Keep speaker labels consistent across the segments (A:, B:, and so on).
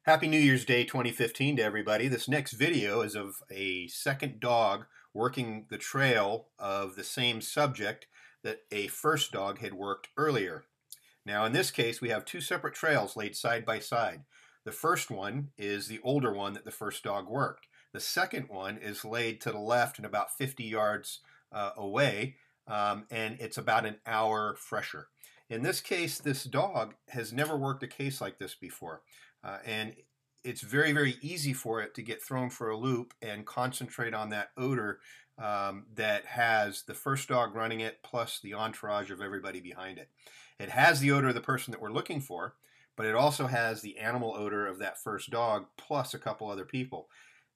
A: Happy New Year's Day 2015 to everybody. This next video is of a second dog working the trail of the same subject that a first dog had worked earlier. Now in this case we have two separate trails laid side by side. The first one is the older one that the first dog worked. The second one is laid to the left and about 50 yards away, and it's about an hour fresher. In this case, this dog has never worked a case like this before. And it's very, very easy for it to get thrown for a loop and concentrate on that odor that has the first dog running it plus the entourage of everybody behind it. It has the odor of the person that we're looking for, but it also has the animal odor of that first dog plus a couple other people.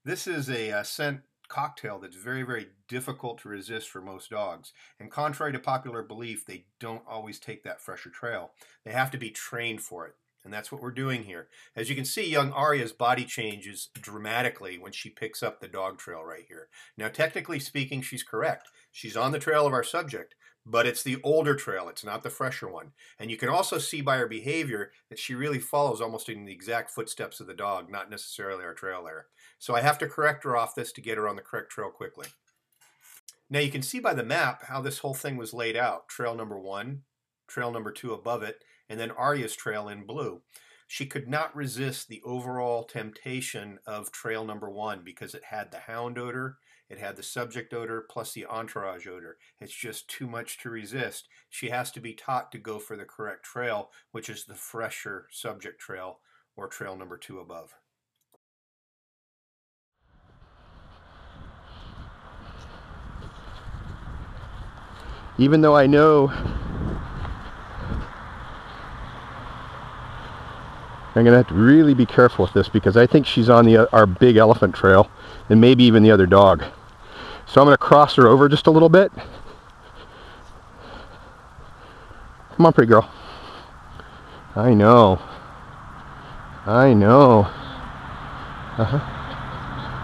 A: This is a scent cocktail that's very, very difficult to resist for most dogs. And contrary to popular belief, they don't always take that fresher trail. They have to be trained for it. And that's what we're doing here. As you can see, young Arya's body changes dramatically when she picks up the dog trail right here. Now, technically speaking, she's correct. She's on the trail of our subject, but it's the older trail. It's not the fresher one. And you can also see by her behavior that she really follows almost in the exact footsteps of the dog, not necessarily our trail there. So I have to correct her off this to get her on the correct trail quickly. Now you can see by the map how this whole thing was laid out. Trail number 1, trail number 2 above it, and then Arya's trail in blue. She could not resist the overall temptation of trail number 1 because it had the hound odor, it had the subject odor, plus the entourage odor. It's just too much to resist. She has to be taught to go for the correct trail, which is the fresher subject trail, or trail number 2 above.
B: Even though I know I'm going to have to really be careful with this because I think she's on our big elephant trail and maybe even the other dog. So I'm going to cross her over just a little bit. Come on, pretty girl. I know. I know.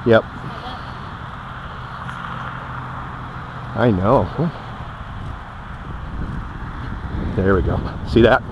B: Yep. I know. There we go. See that?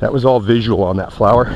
B: That was all visual on that flower.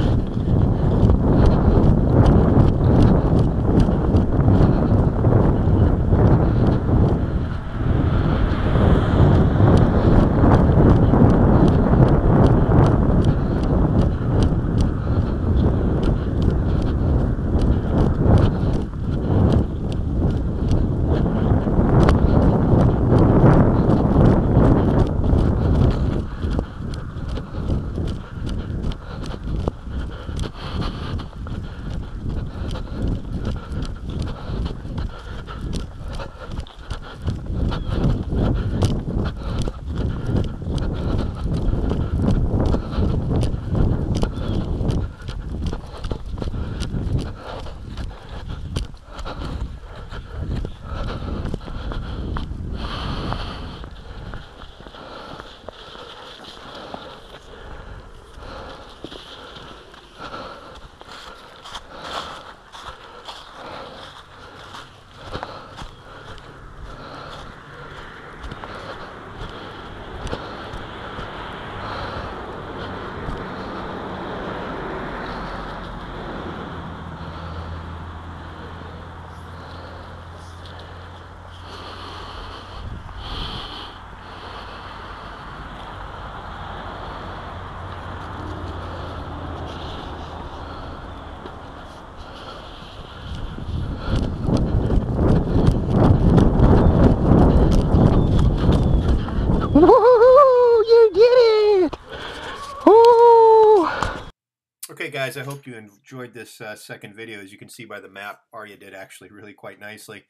A: Okay, guys, I hope you enjoyed this second video. As you can see by the map, Arya did actually really quite nicely.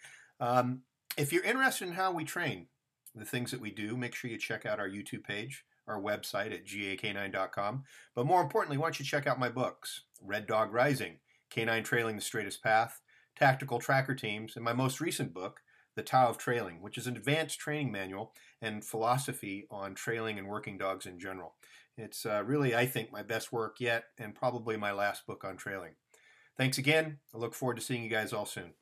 A: If you're interested in how we train, the things that we do, make sure you check out our YouTube page, our website at gak9.com. But more importantly, why don't you check out my books, Red Dog Rising, K9 Trailing the Straightest Path, Tactical Tracker Teams, and my most recent book, The Tao of Trailing, which is an advanced training manual and philosophy on trailing and working dogs in general. It's really, I think, my best work yet, and probably my last book on trailing. Thanks again. I look forward to seeing you guys all soon.